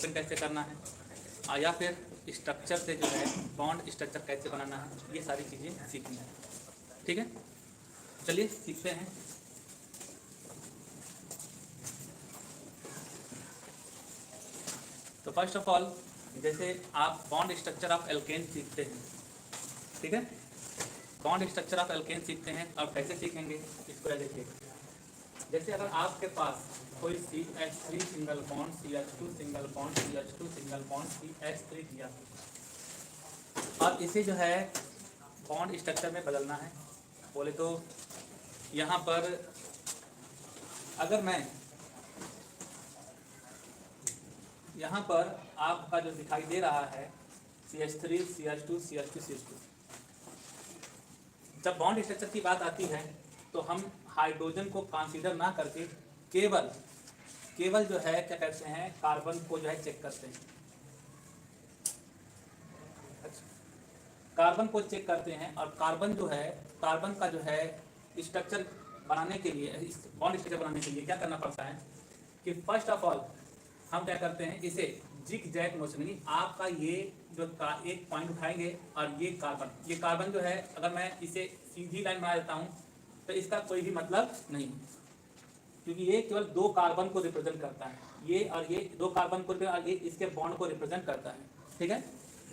Open कैसे करना है, या फिर स्ट्रक्चर से जो है बॉन्ड स्ट्रक्चर कैसे बनाना है, ये सारी चीज़ें सीखनी है। ठीक है, चलिए सीखते हैं। तो फर्स्ट ऑफ ऑल जैसे आप बॉन्ड स्ट्रक्चर ऑफ एल्केन सीखते हैं, ठीक है, बॉन्ड स्ट्रक्चर ऑफ एल्केन सीखते हैं। और कैसे सीखेंगे इसको देखिए। जैसे अगर आपके पास कोई CH3 single bond, CH2 single bond, CH2 single bond, CH3 दिया, और इसे जो है बॉन्ड स्ट्रक्चर में बदलना है। बोले तो यहाँ पर अगर मैं यहाँ पर आपका जो दिखाई दे रहा है CH3 CH2 CH2 CH2, जब बॉन्ड स्ट्रक्चर की बात आती है तो हम हाइड्रोजन को कंसीडर ना करके केवल जो है क्या कहते हैं कार्बन को जो है चेक करते हैं। कार्बन को चेक करते हैं, और कार्बन जो है, कार्बन का जो है स्ट्रक्चर बनाने के लिए, बॉन्ड स्ट्रक्चर बनाने के लिए क्या करना पड़ता है कि फर्स्ट ऑफ ऑल हम क्या करते हैं, इसे जिग जैग मोशन, यानी आपका ये जो एक पॉइंट उठाएंगे और ये कार्बन जो है अगर मैं इसे सीधी लाइन बना देता हूँ तो इसका कोई भी मतलब नहीं, क्योंकि ये केवल दो कार्बन को रिप्रेजेंट करता है, ये और ये दो कार्बन को, और ये इसके बॉन्ड को रिप्रेजेंट करता है। ठीक है,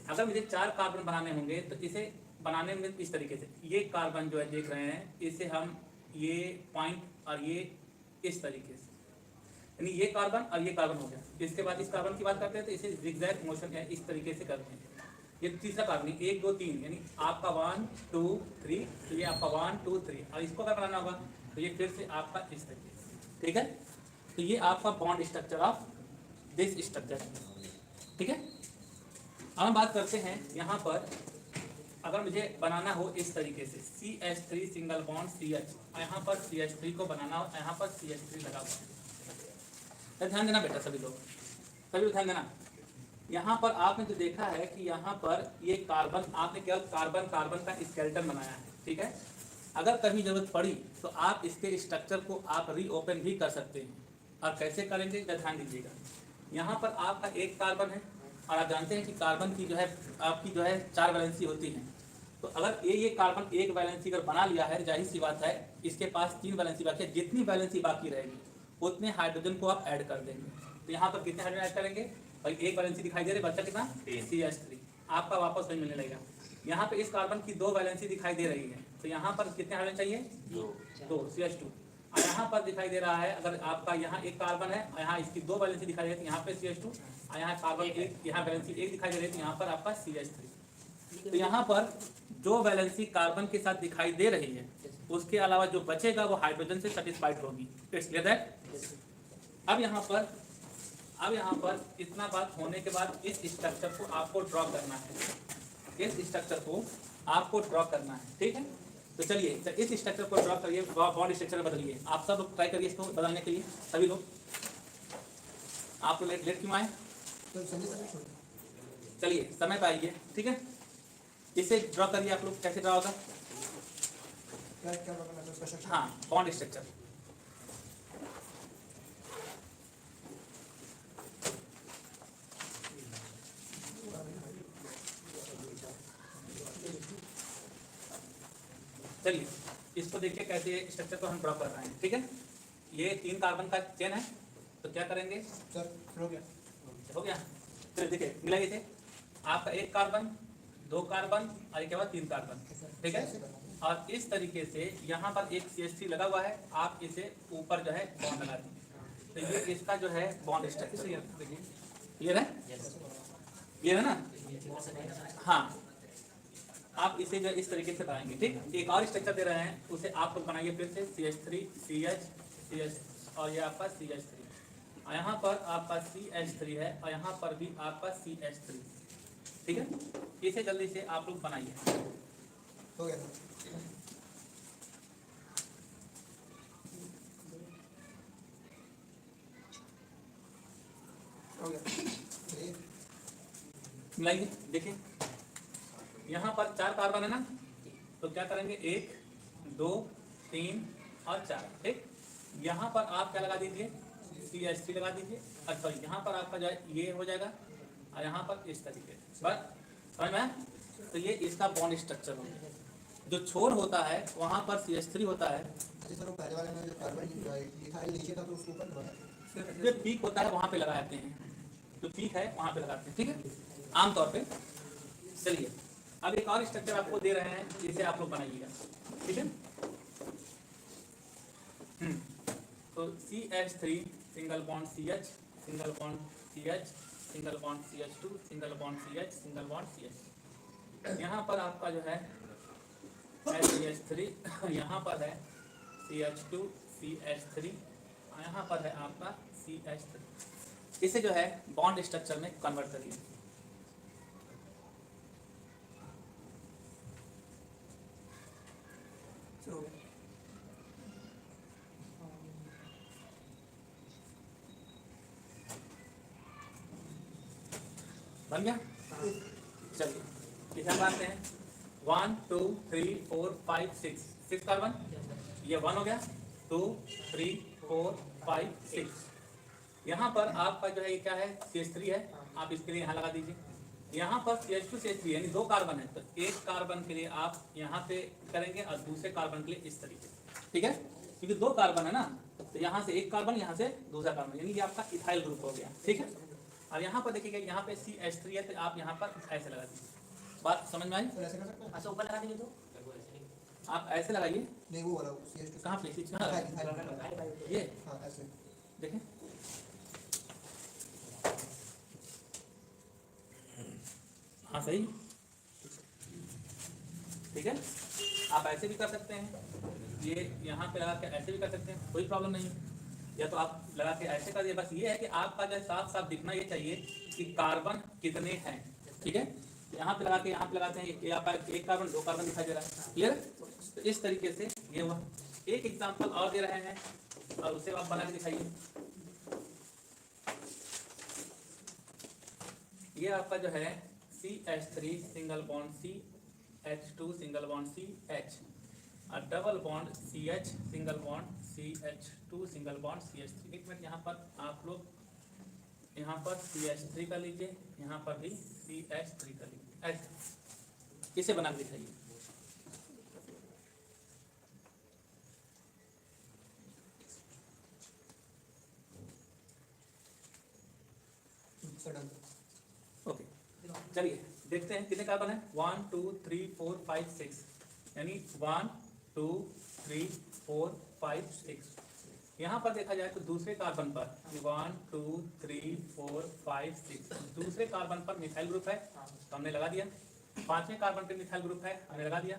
अगर मुझे 4 कार्बन बनाने होंगे तो इसे बनाने में इस तरीके से, ये कार्बन जो है देख रहे हैं, इसे हम ये पॉइंट और ये इस तरीके से, यानी ये कार्बन और ये कार्बन हो गया। इसके बाद इस कार्बन की बात करते हैं तो इसे जिगजैग मोशन है इस तरीके से करते हैं। ये तीसरा कार्बन 1 2 3, यानी आपका 1 2 3, तो ये आपका 1 2 3, और इसको अगर बनाना होगा तो ये फिर से आपका इस तरीके से। ठीक है, तो ये आपका bond structure of this structure. ठीक है, अब हम बात करते हैं यहाँ पर अगर मुझे बनाना हो इस तरीके से CH3 सिंगल बॉन्ड CH, यहाँ पर CH3 को बनाना हो, यहाँ पर CH3 लगा हुआ है। ध्यान देना बेटा, सभी लोग ध्यान देना। यहाँ पर आपने जो देखा है कि यहाँ पर ये कार्बन, आपने केवल कार्बन का स्केलेटन बनाया है। ठीक है, अगर कभी जरूरत पड़ी तो आप इसके स्ट्रक्चर को आप रीओपन भी कर सकते हैं। और कैसे करेंगे ध्यान दीजिएगा। यहाँ पर आपका एक कार्बन है, और आप जानते हैं कि कार्बन की जो है आपकी जो है 4 वैलेंसी होती हैं। तो अगर ये कार्बन एक वैलेंसी अगर बना लिया है, जाहिर सी बात है इसके पास 3 वैलेंसी बाकी है। जितनी वैलेंसी बाकी रहेगी उतने हाइड्रोजन को आप ऐड कर देंगे। तो यहाँ पर कितने हाइड्रोजन ऐड करेंगे भाई, एक वैलेंसी दिखाई दे रही है, बच्चा कितना CH3, आपका वापस वही मिलने लगेगा। यहाँ पे इस कार्बन की 2 वैलेंसी दिखाई दे रही है, तो यहाँ पर कितने हाइड्रोजन चाहिए 2 CH2। और यहाँ पर दिखाई दे रहा है अगर आपका यहाँ एक कार्बन है, यहाँ इसकी 2 वैलेंसी दिखाई दे रही है, यहाँ पे CH2, और यहाँ कार्बन एक, यहाँ वैलेंसी 1 दिखाई दे रही है, तो यहाँ पर आपका CH3। तो यहाँ पर जो वैलेंसी कार्बन के साथ दिखाई दे रही है उसके अलावा जो बचेगा वो हाइड्रोजन से सेटिस्फाइड होगी। It's clear that. अब यहाँ पर इतना बात होने के बाद इस स्ट्रक्चर को आपको ड्रॉ करना है, इस स्ट्रक्चर को आपको ड्रॉ करना है। ठीक है, तो चलिए इस स्ट्रक्चर को ड्रॉ करिए, बॉन्ड स्ट्रक्चर बदलिए। आप सब लोग ट्राई करिए इसको बदलने के लिए, सभी लोग। आप लोग लेट क्यों आए? चलिए समय पे आइए। ठीक है, इसे ड्रॉ करिए आप लोग। कैसे ड्रॉ होगा? हाँ, बॉन्ड स्ट्रक्चर। चलिए इसको देखिए कैसे स्ट्रक्चर को हम ड्रॉ कर रहे हैं। ठीक है, ये 3 कार्बन का चेन है, तो क्या करेंगे सर, हो गया। फिर देखिए मिलाइए इसे, आपका एक कार्बन, 2 कार्बन और एक 3 कार्बन। ठीक है, और इस तरीके से यहाँ पर एक CH3 लगा हुआ है, आप इसे ऊपर जो है बॉन्ड लगा दीजिए। तो ये इसका जो है बॉन्ड स्ट्रक्चर देखिए, क्लियर है? क्लियर है ना? हाँ, आप इसे जो इस तरीके से बनाएंगे। ठीक, एक और स्ट्रक्चर दे रहे हैं, उसे आप लोग बनाइए फिर से CH3 CH और ये आपका CH3, और यहाँ पर आपका CH3 है, और यहाँ पर भी आपका CH3। ठीक है, इसे जल्दी से आप लोग बनाइए। हो गया मिलाइए। देखिए यहाँ पर 4 कार्बन है ना, तो क्या करेंगे 1 2 3 और 4। ठीक, यहाँ पर आप क्या लगा दीजिए CH3 लगा दीजिए, और सॉरी यहाँ पर आपका जो है ये हो जाएगा, और यहाँ पर इस तरीके से, बस समझ में आया? तो ये इसका बॉन्ड स्ट्रक्चर हो गया। जो छोर होता है वहाँ पर CH3 होता है, सर पहले वाले में जो कार्बन इथाइल नीचे था तो उसको ऊपर लगाया, जो पीक होता है वहाँ पे लगाते हैं, जो पीक है वहाँ पे लगाते हैं, ठीक है, आमतौर पे। चलिए अब एक और स्ट्रक्चर आपको दे रहे हैं, जिसे आप लोग बनाइएगा, ठीक है। तो CH3 single bond CH, single bond CH, single bond CH2, single bond CH, single bond CH। यहाँ पर आपका जो है CH3, यहाँ पर है CH2 CH3, और यहाँ पर है आपका CH3। इसे जो है बॉन्ड स्ट्रक्चर में कन्वर्ट करिए। बन गया? चलिए कितना बांटते हैं, 1 2 3 4 5 6, 6 कार्बन, ये 1 हो गया, 2 3 4 5 6। यहाँ पर आपका जो है ये क्या है, CH3 है, आप इसके लिए यहाँ लगा दीजिए। यहाँ पर CH2 CH3 यानी 2 कार्बन है, तो एक कार्बन के लिए आप यहाँ पे करेंगे और दूसरे कार्बन के लिए इस तरीके से, ठीक है, क्योंकि 2 कार्बन है ना, तो यहाँ से एक कार्बन, यहाँ से दूसरा कार्बन, यानी ये आपका इथाइल ग्रुप हो गया, ठीक है। और यहाँ पर देखिएगा, यहाँ पे CH3 है, तो आप यहाँ पर ऐसे लगा दीजिए। बात समझ में आई? सर ऐसे कर सकते हैं? अच्छा ऊपर लगा देंगे तो आप ऐसे लगाइए। नहीं वो वाला CH2 कहाँ पे चीज इथाइल, ये हाँ ऐसे देखें, हाँ सही, ठीक है। आप ऐसे भी कर सकते हैं, ये यहाँ पे लगा के ऐसे भी कर सकते हैं, कोई प्रॉब्लम नहीं है। या तो आप लगा के ऐसे कर दिए, बस ये है कि आपका जो है साफ साफ दिखना ये चाहिए कि कार्बन कितने हैं, ठीक है। यहाँ पे लगा के यहाँ पे लगाते हैं, ये आपका एक कार्बन 2 कार्बन दिखाई दे रहा है, क्लियर। तो इस तरीके से ये हुआ। एक एग्जाम्पल और दे रहे हैं और उसे आप बना के दिखाइए। ये आपका जो है CH3 single bond C, H2 single bond C H, और double bond CH single bond CH2 single bond CH3। एक मिनट, यहाँ पर आप लोग यहाँ पर CH3 का लीजिए, यहाँ पर भी CH3 का लीजिए, ऐसे इसे बना के दिखाइए। सडन ओके, चलिए देखते हैं कितने कार्बन है। 1 2 3 4 5 6, यानी 1 2 3 4 5 6। यहाँ पर देखा जाए तो दूसरे कार्बन पर 1 2 3 4 5 6, दूसरे कार्बन पर मिथाइल ग्रुप है, तो हमने लगा दिया। पांचवें कार्बन पे मिथाइल ग्रुप है, हमने लगा दिया।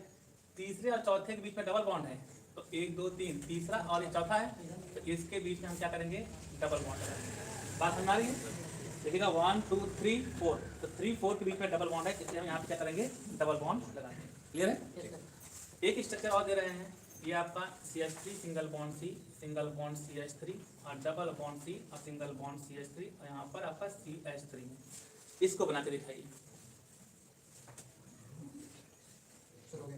तीसरे और चौथे के बीच में डबल बॉन्ड है, तो 1 2 3, तीसरा और ये चौथा है, तो इसके बीच में हम क्या करेंगे, डबल बॉन्ड लगाएंगे। बात समझ आ रही है? देखिएगा 1 2 3 4, तो 3 4 के बीच में डबल बॉन्ड है, इसलिए हम यहाँ पे क्या करेंगे, डबल बॉन्ड लगाएंगे। क्लियर है? एक स्ट्रक्चर और दे रहे हैं, ये आपका CH3 single bond C, single bond CH3, और डबल बॉन्ड C और सिंगल बॉन्ड CH3, और यहाँ पर आपका CH3। इसको बना के दिखाइए। सर हो गया,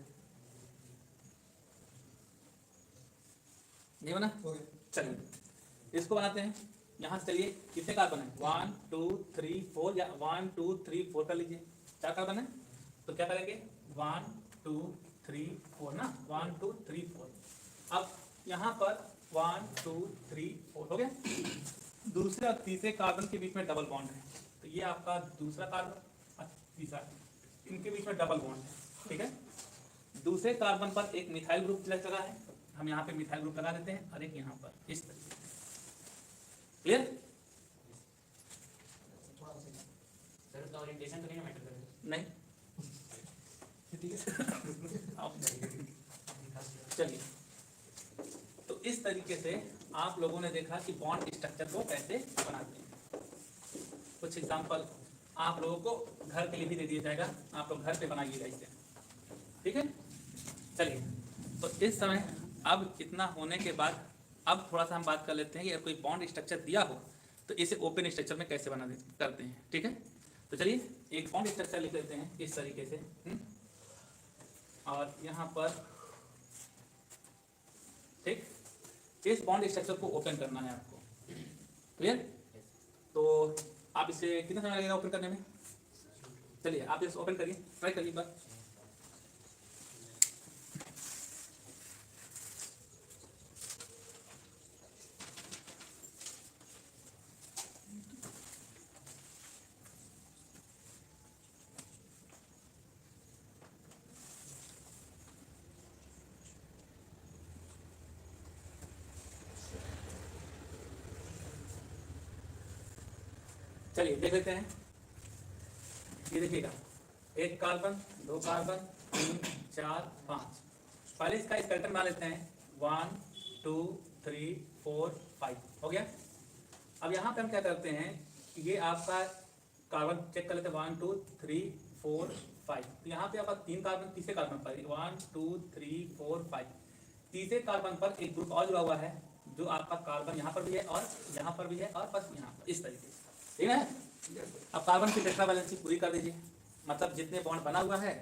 नहीं बना? हो गया। चलिए इसको बनाते हैं। यहाँ से चलिए कितने कार्बन है, 1 2 3 4, या 1 2 3 4 कर लीजिए, 4 कार्बन है, तो क्या करेंगे 1 2 3 4 ना, 1 2 3 4। अब यहाँ पर 1 2 3 4 हो गया। दूसरे और तीसरे कार्बन के बीच में डबल बॉन्ड है, तो ये आपका दूसरा कार्बन और तीसरा, इनके बीच में डबल बॉन्ड है, ठीक है। दूसरे कार्बन पर एक मिथाइल ग्रुप लगा है, हम यहाँ पे मिथाइल ग्रुप लगा देते हैं, और एक यहाँ पर इस तरीके। क्लियर? थोड़ा सा सही। सर उसका ओरिएंटेशन तो नहीं ना मैटर करेगा? नहीं, ठीक है। आप चलिए, तो इस तरीके से आप लोगों ने देखा कि बॉन्ड स्ट्रक्चर को कैसे बनाते हैं। कुछ एग्जांपल आप लोगों को घर के लिए भी दे दिया जाएगा, आप लोग घर पे बनाइएगा इसे, ठीक है। चलिए, तो इस समय अब इतना होने के बाद अब थोड़ा सा हम बात कर लेते हैं कि अगर कोई बॉन्ड स्ट्रक्चर दिया हो तो इसे ओपन स्ट्रक्चर में कैसे करते हैं, ठीक है। तो चलिए एक बॉन्ड स्ट्रक्चर लिख लेते हैं इस तरीके से, और यहाँ पर ठीक इस बॉन्ड स्ट्रक्चर को ओपन करना है आपको। क्लियर? तो आप इसे कितना समय लगेगा ओपन करने में? चलिए आप इसे ओपन करिए, ट्राई करिए एक बार। चलिए देख लेते हैं। ये देखिएगा, एक कार्बन, दो कार्बन, 3 4 5। पहले इसका स्केलेटन बना लेते हैं। 1 2 3 4 5 हो गया। अब यहाँ पे हम क्या करते हैं, ये आपका कार्बन चेक कर लेते हैं। 1 2 3 4 5। तो यहाँ पे आपका 3 कार्बन, तीसरे कार्बन पर 1 2 3 4 5, तीसरे कार्बन पर एक ग्रुप और जुड़ा हुआ है, जो आपका कार्बन यहाँ पर भी है और यहाँ पर भी है और बस यहाँ पर, इस तरीके से। ठीक है? अब कार्बन की टेट्रा वैलेंसी पूरी कर दीजिए, मतलब जितने बॉन्ड बना हुआ है,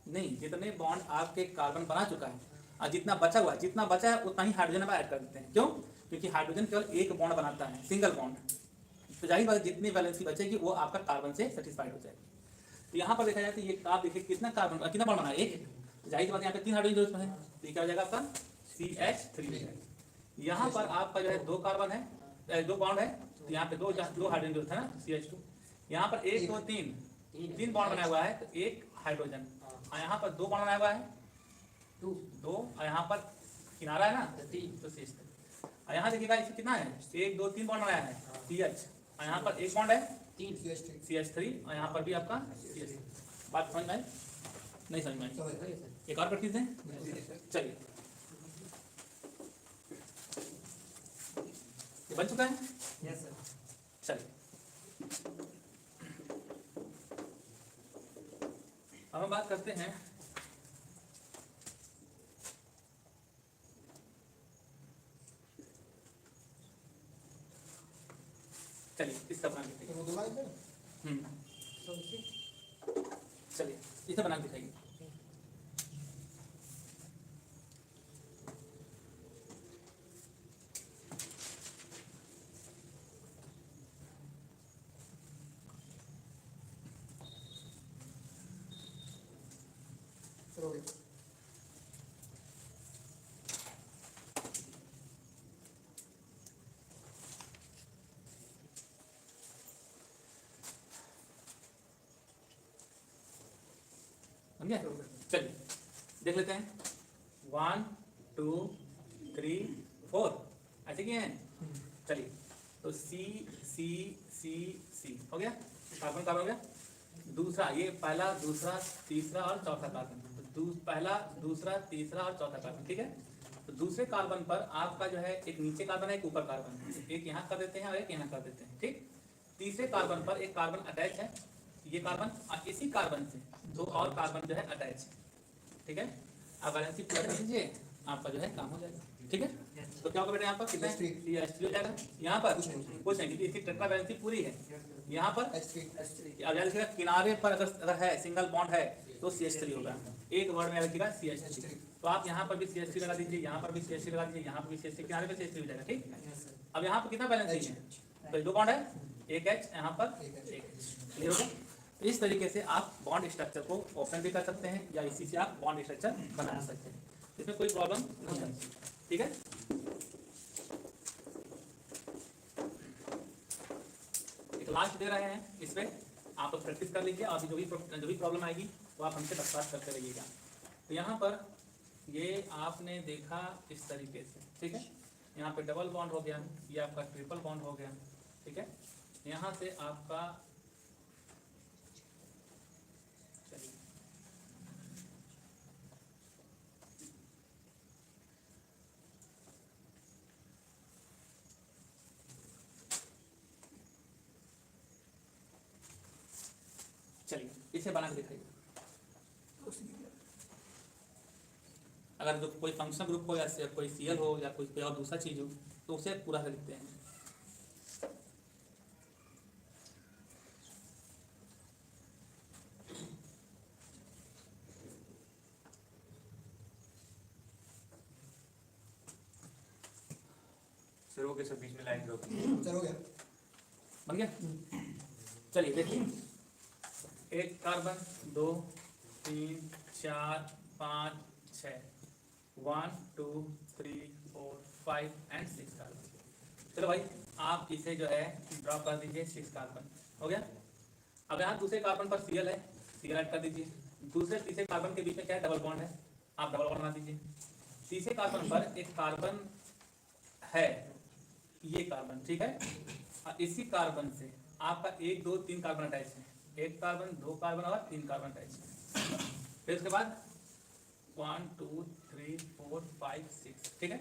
नहीं, जितने बॉन्ड आपके कार्बन बना चुका है और जितना बचा है उतना ही हाइड्रोजन में ऐड कर देते हैं। क्यों? क्योंकि हाइड्रोजन केवल एक बॉन्ड बनाता है, सिंगल बॉन्ड। तो जाहिर बात जितनी वैलेंसी बचेगी वो आपका कार्बन से सेटिस्फाइड हो जाएगी। तो यहाँ पर देखा जाए तो ये आप देखिए कितना कार्बन, कितना बॉन्ड बना है, एक। तो जाहिर बात यहाँ पे 3 हाइड्रोजन जरूरत है, तो ये क्या हो जाएगा आपका CH3। यहाँ पर आपका जो है 2 कार्बन है, 2 बॉन्ड है, तो यहाँ पे 2 हाइड्रोजन जरूरत है ना, CH2। यहाँ पर 1 2 3 बॉन्ड बनाया हुआ है, तो 1 हाइड्रोजन। और यहाँ पर 2 बॉन्ड बनाया हुआ है, 2, और यहाँ पर किनारा है ना, 3, तो CH3। और यहाँ देखिएगा इसमें कितना है, 1 2 3 बॉन्ड बनाया है, CH। और यहाँ पर 1 बॉन्ड है, 3 CH3, और यहाँ पर भी आपका CH3। बात समझ में आई? नहीं समझ में आई? एक और प्रैक्टिस दें। चलिए, ये बन चुका है। Yes sir. चलिए अब हम बात करते हैं चलिए इसका बना के दिखाइए। वो दो लाइन है चलिए इसे बना के दिखाइए। चलो समझे? चलिए देख लेते हैं। 1 2 3 4 ऐसे किए हैं। चलिए तो C C C C हो गया, कार्बन कार्बन हो गया। दूसरा, ये पहला, दूसरा, तीसरा और चौथा कार्बन। तो पहला, दूसरा, तीसरा और चौथा कार्बन। ठीक है? तो दूसरे कार्बन पर आपका जो है एक नीचे कार्बन है, एक ऊपर कार्बन है। एक यहाँ कर देते हैं और एक यहाँ कर देते हैं। ठीक? तीसरे कार्बन पर एक कार्बन अटैच है, ये कार्बन, और इसी कार्बन से 2 और कार्बन जो है अटैच है। ठीक है? आप वैलेंसी पूरा कर दीजिए, आपका जो है काम हो जाएगा। ठीक है? तो क्या होगा बेटा, यहाँ पर कितना है? CH3 हो जाएगा। यहाँ पर कुछ नहीं, क्योंकि इसकी टेट्रा वैलेंसी पूरी है। यहाँ पर अब याद रखिएगा, किनारे पर अगर है, सिंगल बॉन्ड है, तो CH3 होगा। एक वर्ड में रखिएगा CH3। तो आप यहाँ पर भी CH3 लगा दीजिए, यहाँ पर भी CH3 लगा दीजिए, यहाँ पर भी CH3, किनारे पे CH3 हो जाएगा। ठीक? अब यहाँ पर कितना बैलेंस है? तो 2 बॉन्ड है, एक H, यहाँ पर एक H। क्लियर हो गया? इस तरीके से आप बॉन्ड स्ट्रक्चर को ओपन भी कर सकते हैं, या इसी से आप बॉन्ड स्ट्रक्चर बना सकते हैं। इसमें कोई प्रॉब्लम नहीं है। ठीक है? एक लास्ट दे रहे हैं, इस पे आप प्रैक्टिस कर लीजिए, और जो भी प्रॉब्लम आएगी वो आप हमसे बर्दाश्त करते रहिएगा। तो यहाँ पर ये आपने देखा इस तरीके से। ठीक है? यहाँ पे डबल बॉन्ड हो गया, ये आपका ट्रिपल बॉन्ड हो गया। ठीक है? यहाँ से आपका चलिए इसे बना के दिखाइए। अगर जो कोई फंक्शन ग्रुप हो, या कोई CL हो, या कोई और दूसरा चीज हो, तो उसे पूरा कर देते हैं। सर वो कैसे बीच में लाइन ड्रॉप सर हो गया। बन गया। चलिए देखिए, एक कार्बन, 2 3 4 5 6, 1 2 3 4 5 एंड 6 कार्बन। चलो भाई आप इसे जो है ड्रॉ कर दीजिए, 6 कार्बन हो गया। अब यहाँ दूसरे कार्बन पर Cl है, Cl ऐड कर दीजिए। दूसरे तीसरे कार्बन के बीच में क्या है, डबल बॉन्ड है, आप डबल बॉन्ड बना दीजिए। तीसरे कार्बन पर एक कार्बन है, ये कार्बन, ठीक है। और इसी कार्बन से आपका 1 2 3 कार्बन अटैच है, एक कार्बन, 2 कार्बन और 3 कार्बन अटैच है। फिर उसके बाद 1 2 3 4 5 6, ठीक है।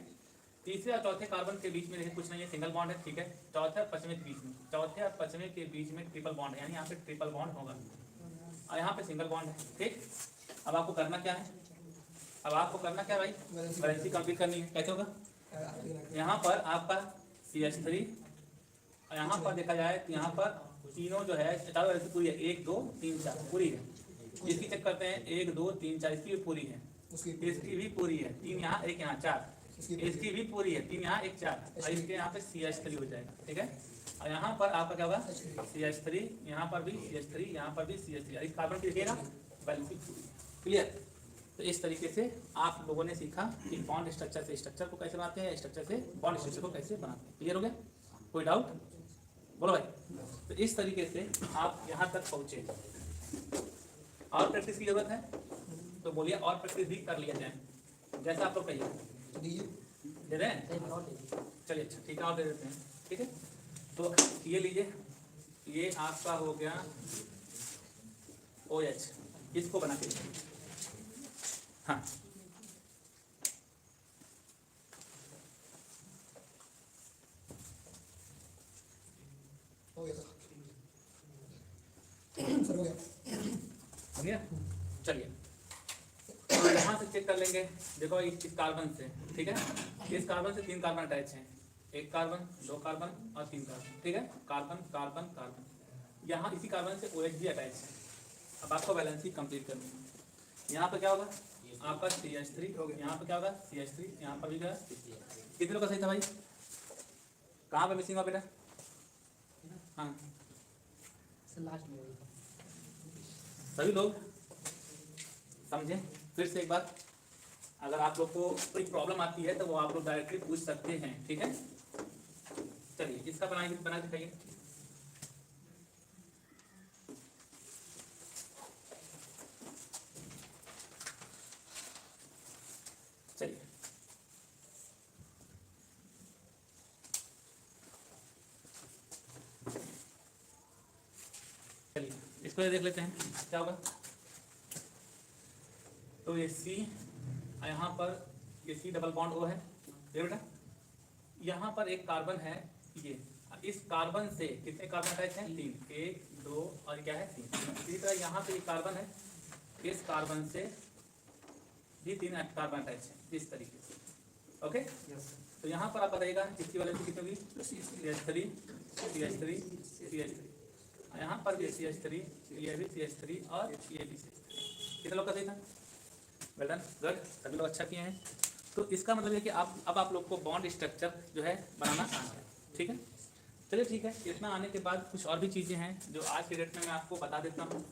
तीसरे और चौथे कार्बन के बीच में देखिए कुछ नहीं है, सिंगल बॉन्ड है, ठीक है। चौथे और पांचवें के बीच में, चौथे और पांचवें के बीच में ट्रिपल बॉन्ड है, यानी यहाँ पे ट्रिपल बॉन्ड होगा और यहाँ पे सिंगल बॉन्ड है, ठीक। अब आपको करना क्या है, अब आपको करना क्या है भाई, वैलेंसी कंप्लीट करनी है। कैसे होगा, यहाँ पर आपका CH3, यहाँ पर देखा जाए तो यहाँ पर तीनों जो है चारों वैलेंसी पूरी है, 1 2 3 4 पूरी है। इसकी चेक करते हैं, 1 2 3 4, इसकी भी पूरी है, इसकी भी पूरी है, 3 यहाँ 1 यहाँ 4, इसकी भी पूरी है, 3 यहाँ 1 4, और इसके यहाँ पे CH3 हो जाएगा, ठीक है। और यहाँ पर आपका क्या होगा, CH3, यहाँ पर भी CH3, यहाँ पर भी CH3, इस कार्बन की देखिएगा वैलेंसी पूरी है। क्लियर। तो इस तरीके से आप लोगों ने सीखा कि बॉन्ड स्ट्रक्चर से स्ट्रक्चर को कैसे बनाते हैं, स्ट्रक्चर से बॉन्ड स्ट्रक्चर को कैसे बनाते हैं। क्लियर हो गया, कोई डाउट बोलो भाई। तो इस तरीके से आप यहाँ तक पहुँचे। और प्रैक्टिस की जरूरत है तो बोलिए, और प्रैक्टिस भी कर लिया जाए, जैसा आप लोग कहिए। दे रहे हैं, चलिए अच्छा ठीक है, और दे देते हैं, ठीक है। तो ये लीजिए, ये आपका हो गया OH, इसको बना के देखिए। हाँ हो गया सर हो गया। हो गया। चलिए तो यहाँ से चेक कर लेंगे, देखो इस कार्बन से, ठीक है। इस कार्बन से 3 कार्बन अटैच हैं, 1 कार्बन, 2 कार्बन और 3 कार्बन, ठीक है। कार्बन कार्बन कार्बन, यहाँ इसी कार्बन से OH भी अटैच है। अब आपको वैलेंसी कंप्लीट करनी है। यहाँ पर क्या होगा आपका CH3, यहाँ पर क्या होगा CH3, यहाँ पर भी क्या, कितने लोग का सही था भाई, कहाँ पे मिसिंग हुआ बेटा। हाँ सभी लोग समझे। फिर से एक बात, अगर आप लोग को कोई प्रॉब्लम आती है तो वो आप लोग डायरेक्टली पूछ सकते हैं, ठीक है। चलिए इसका बना दिखाइए। चलिए चलिए इसको देख लेते हैं क्या होगा। तो ये C, यहाँ पर ये C डबल बॉन्ड O है, ये बेटा। यहाँ पर एक कार्बन है, ये इस कार्बन से कितने कार्बन अटैच हैं, 3, 1 2 और क्या है 3। इसी तरह यहाँ पे एक कार्बन है, इस कार्बन से भी 3 कार्बन अटैच है, इस तरीके से। ओके तो यहाँ पर आप बताइएगा इसकी वैलेंसी कितनी होगी, CH3 CH3 CH3, यहाँ पर भी CH3, ये भी CH3 और ये भी CH3। कितने लोग का सही था, वेल डन, गुड, सभी लोग अच्छा किए हैं। तो इसका मतलब है कि आप लोग को बॉन्ड स्ट्रक्चर जो है बनाना आना है, ठीक है। चलिए ठीक है, इतना आने के बाद कुछ और भी चीज़ें हैं जो आज के डेट में मैं आपको बता देता हूँ,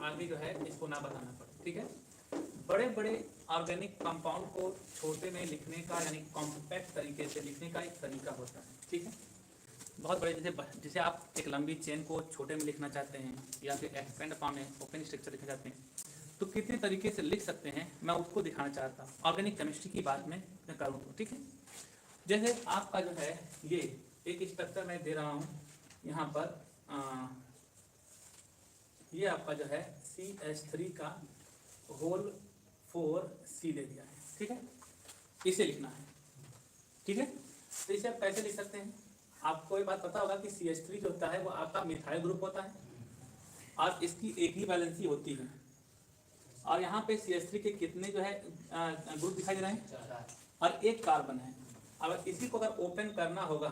आगे जो है इसको ना बताना पड़े, ठीक है। बड़े बड़े ऑर्गेनिक कंपाउंड को छोटे में लिखने का, यानी कॉम्पैक्ट तरीके से लिखने का एक तरीका होता है, ठीक है। बहुत बड़े जैसे आप एक लंबी चेन को छोटे में लिखना चाहते हैं, या फिर एक्सपेंड अपॉन ओपन स्ट्रक्चर लिखना चाहते हैं, तो कितने तरीके से लिख सकते हैं मैं उसको दिखाना चाहता हूँ। ऑर्गेनिक केमिस्ट्री की बात मैं करूँ तो, ठीक है। जैसे आपका जो है ये एक स्ट्रक्चर मैं दे रहा हूँ, यहाँ पर ये आपका जो है CH3 का होल 4C दे दिया है, ठीक है। इसे लिखना है, ठीक है। तो इसे आप कैसे लिख सकते हैं, आपको ये बात पता होगा कि CH3 जो होता है वो आपका मिथाइल ग्रुप होता है और इसकी एक ही वैलेंसी होती है। और यहाँ पे CH3 के कितने जो है ग्रुप दिखाई दे रहे हैं, और एक कार्बन है। अगर इसी को अगर ओपन करना होगा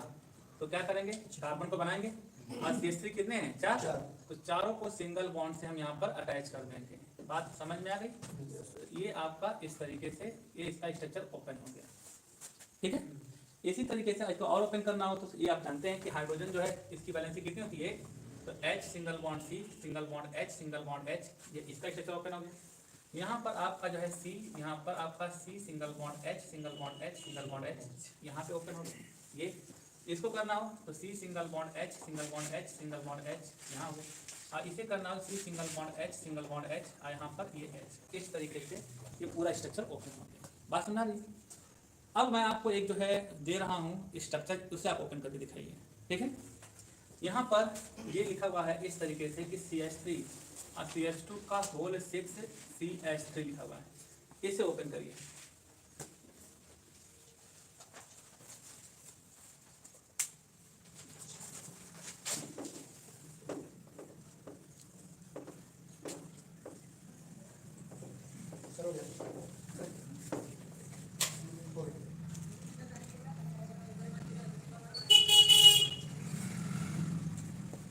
तो क्या करेंगे, कार्बन को बनाएंगे, और CH3 कितने हैं, 4, तो चारों को सिंगल बॉन्ड से हम यहाँ पर अटैच कर देंगे। बात समझ में आ गई। ये आपका इस तरीके से ये इसका स्ट्रक्चर ओपन हो गया, ठीक है। इसी तरीके से इसको और ओपन करना हो तो ये आप जानते हैं कि हाइड्रोजन जो है इसकी वैलेंसी कितनी होती है, तो H single bond C single bond H single bond H, ये इसका स्ट्रक्चर ओपन हो गया। यहाँ पर आपका जो है C, यहाँ पर आपका C single bond H single bond H single bond H, यहाँ पे ओपन हो गया। ये इसको करना हो तो C single bond H single bond H single bond H, यहाँ हो गया। और इसे करना हो C single bond H single bond H, और यहाँ पर ये H। इस तरीके से ये पूरा स्ट्रक्चर ओपन हो गया। बात समझा रही? अब मैं आपको एक जो है दे रहा हूँ स्ट्रक्चर, उसे आप ओपन करके दिखाइए। ठीक है, यहाँ पर ये लिखा हुआ है इस तरीके से कि CH3 और CH2 का होल 6 CH3 लिखा हुआ है। इसे ओपन करिए। सर हो गया हो गया।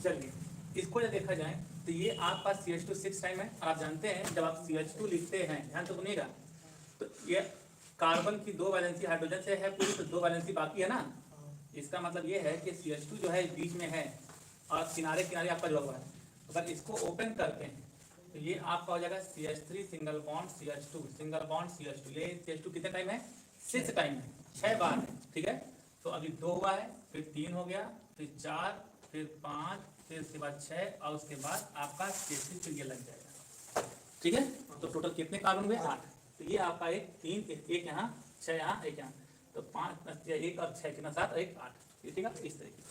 चलिए इसको जब देखा जाए तो ये आपका CH2 6 टाइम है। आप जानते हैं जब आप CH2 लिखते हैं, ध्यान तो सुनिएगा, तो ये कार्बन की 2 वैलेंसी हाइड्रोजन से है पूरी, तो 2 वैलेंसी बाकी है ना। इसका मतलब ये है कि CH2 जो है बीच में है और किनारे किनारे आपका जुड़ा हुआ है। अगर इसको ओपन करते हैं तो ये आपका हो जाएगा CH3 single bond CH2 single bond CH2। ये CH2 कितने टाइम है, 6 टाइम है, 6 बार है। ठीक है, तो अभी 2 हुआ है, फिर 3 हो गया, फिर 4, फिर 5, फिर उसके बाद 6, और उसके बाद आपका CH3 फिर ये लग जाएगा। ठीक है, तो टोटल कितने कार्बन हुए, 8। तो ये आपका एक 3 एक यहाँ 6 यहाँ एक यहाँ, तो 5 1 और 6 कितना 7 1 8। ठीक है, इस तरीके से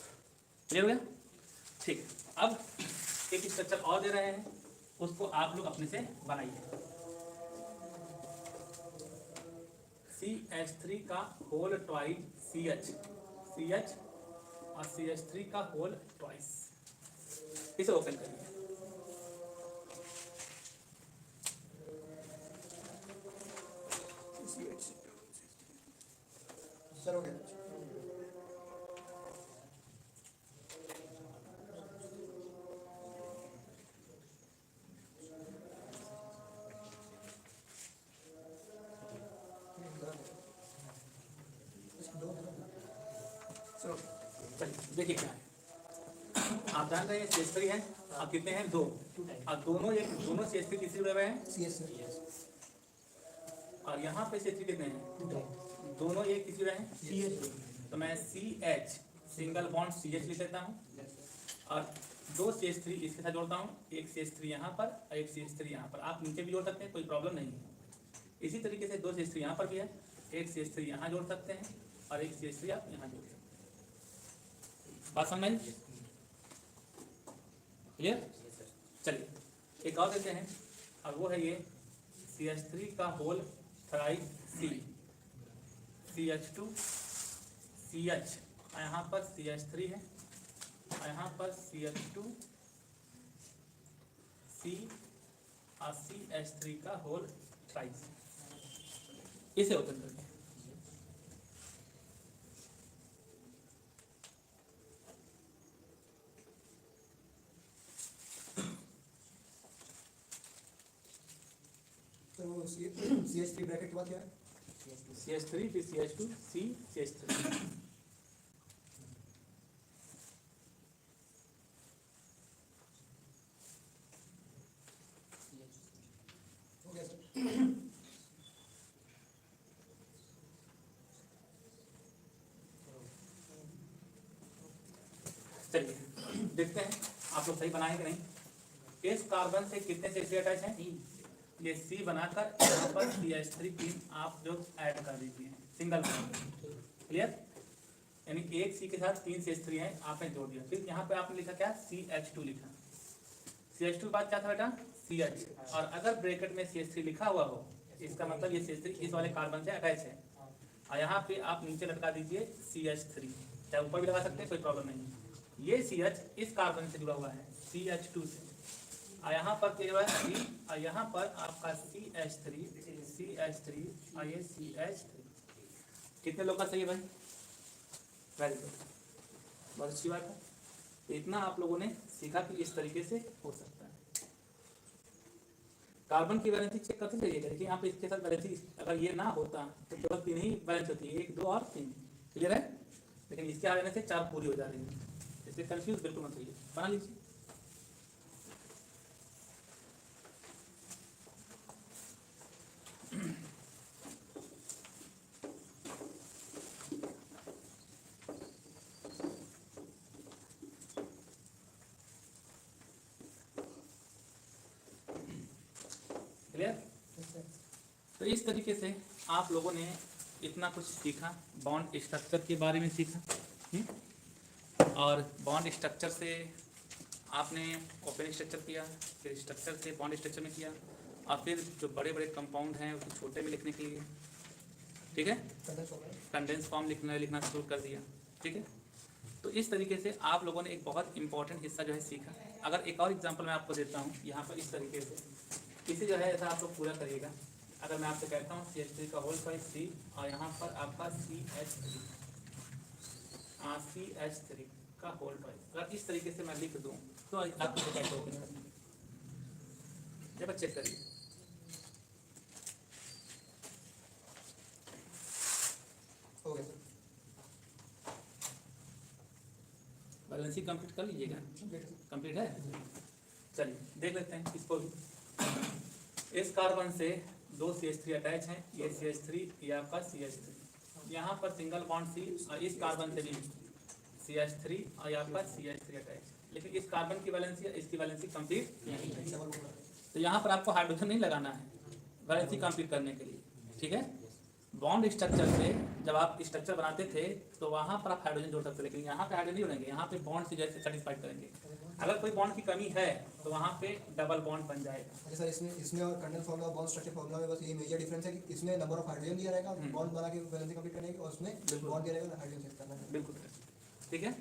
क्लियर हो गया। ठीक है, अब एक स्ट्रक्चर और दे रहे हैं, उसको आप लोग अपने से बनाइए। CH3 का होल ट्वाइस CH और CH3 का होल ट्वाइस, इसे ओपन करिए। सर हो गया। चलो चलिए देखिए क्या है। आप जान रहे हैं CH3 है, अब कितने हैं 2, और दोनों CH3 तीसरी हुए हैं, CS सर और यहाँ पे CH3 कितने हैं, दोनों एक तीसरी हुए हैं। तो मैं CH सिंगल बॉन्ड CH लिख लेता हूँ, और 2 CH3 इसके साथ जोड़ता हूँ, एक CH3 यहाँ पर और एक CH3 यहाँ पर। आप नीचे भी जोड़ सकते हैं, कोई प्रॉब्लम नहीं है। इसी तरीके से 2 CH3 यहाँ पर भी है, एक CH3 यहाँ जोड़ सकते हैं और एक CH3 आप यहाँ जोड़ सकते हैं। बात समझ में क्लियर? चलिए एक और देते हैं, और वो है ये CH3 का whole thrice C CH2 CH, यहाँ पर CH3 है, यहाँ पर CH2 C और CH3 का होल थ्राइस। इसे ओपन करिए। तो CH3 ब्रैकेट के बाद क्या है? CH3 फिर CH2 C CH3। हो गया सर। चलिए देखते हैं आप लोग सही बनाए कि नहीं। इस कार्बन से कितने CH3 अटैच हैं, ये C बनाकर यहाँ पर CH3 3 आप लोग ऐड कर दीजिए सिंगल बॉन्ड। क्लियर? यानी एक C के साथ 3 CH3 हैं, आपने जोड़ दिया। फिर यहाँ पे आपने लिखा क्या, CH2 लिखा। CH2 के बाद क्या था बेटा, CH, और अगर ब्रैकेट में CH3 लिखा हुआ हो, इसका मतलब ये CH3 इस वाले कार्बन से अटैच है। और यहाँ पे आप नीचे लटका दीजिए CH3, चाहे ऊपर भी लगा सकते हैं, कोई प्रॉब्लम नहीं। ये CH इस कार्बन से जुड़ा हुआ है CH2 से, और यहाँ पर क्या हुआ है C, और यहाँ पर आपका CH3 और ये CH3। कितने लोग का सही है भाई? वेरी गुड, बहुत अच्छी बात है। तो इतना आप लोगों ने सीखा कि इस तरीके से हो सकता है। कार्बन की वैलेंसी चेक करते चलिएगा। देखिए यहाँ पे इसके साथ वैलेंसी अगर ये ना होता तो केवल 3 ही वैलेंस होती है, 1 2 और 3। क्लियर है? लेकिन इसके आ जाने से 4 पूरी हो जा रही है, इसलिए कंफ्यूज बिल्कुल मत होइए, बना लीजिए। क्लियर? तो इस तरीके से आप लोगों ने इतना कुछ सीखा, बॉन्ड स्ट्रक्चर के बारे में सीखा। और बॉन्ड स्ट्रक्चर से आपने ओपन स्ट्रक्चर किया, फिर स्ट्रक्चर से बॉन्ड स्ट्रक्चर में किया, और फिर जो बड़े बड़े कंपाउंड हैं उसको छोटे में लिखने के लिए, ठीक है, कंडेंस फॉर्म लिखना शुरू कर दिया। ठीक है, तो इस तरीके से आप लोगों ने एक बहुत इंपॉर्टेंट हिस्सा जो है सीखा। अगर एक और एग्जांपल मैं आपको देता हूँ, यहाँ पर इस तरीके से इसे जो है ऐसा आप लोग पूरा करिएगा। अगर मैं आपसे कहता हूँ CH3 का होल बाई C, और यहाँ पर आपका CH3 का होल बाई, अगर इस तरीके से मैं लिख दूँ तो आपको कैसे ओपन करना है, जब चेक करिए। हो गया सर। बैलेंसी कंप्लीट कर लीजिएगा, कंप्लीट है। चलिए देख लेते हैं इसको भी। इस कार्बन से 2 CH3 अटैच हैं, ये CH3, ये आपका CH3, यहाँ पर सिंगल बॉन्ड C, और इस कार्बन से भी CH3 और ये आपका CH3 अटैच। लेकिन इस कार्बन की वैलेंसी इसकी वैलेंसी कंप्लीट नहीं है, तो यहाँ पर आपको हाइड्रोजन नहीं लगाना है वैलेंसी कंप्लीट करने के लिए। ठीक है, बॉन्ड स्ट्रक्चर से जब आप स्ट्रक्चर बनाते थे तो वहाँ पर आप हाइड्रोजन जोड़ सकते थे, लेकिन यहाँ पे हाइड्रोजन नहीं जोड़ेंगे, यहाँ पे बॉन्ड से जैसे सेटिस्फाइड करेंगे। अगर कोई बॉन्ड की कमी है तो वहाँ पे डबल बॉन्ड बन जाएगा। अच्छा सर, इसमें और कंडेंस फॉर्मूला और बॉन्ड स्ट्रक्चर फॉर्मूला में बस ये मेजर डिफरेंस है कि इसमें नंबर ऑफ हाइड्रोजन दिया रहेगा बॉन्ड बना के वैलेंसी कंप्लीट करने की, और उसमें बॉन्ड दिया रहेगा हाइड्रोजन सेट करना है। बिल्कुल ठीक है।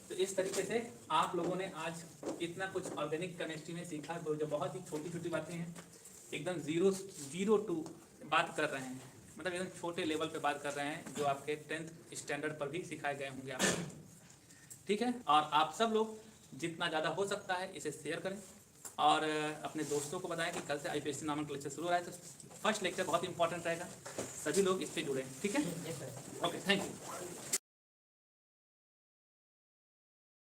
तो इस तरीके से आप लोगों ने आज इतना कुछ ऑर्गेनिक केमिस्ट्री में सीखा, जो बहुत ही छोटी छोटी बातें हैं, एकदम जीरो टू बात कर रहे हैं, मतलब एकदम छोटे लेवल पे बात कर रहे हैं, जो आपके 10th स्टैंडर्ड पर भी सिखाए गए होंगे आपको। ठीक है, और आप सब लोग जितना ज़्यादा हो सकता है इसे शेयर करें, और अपने दोस्तों को बताएं कि कल से IPSC नामक लेक्चर शुरू हो रहा है, तो फर्स्ट लेक्चर बहुत इंपॉर्टेंट रहेगा, सभी लोग इस पर जुड़ें। ठीक है, ओके, थैंक यू।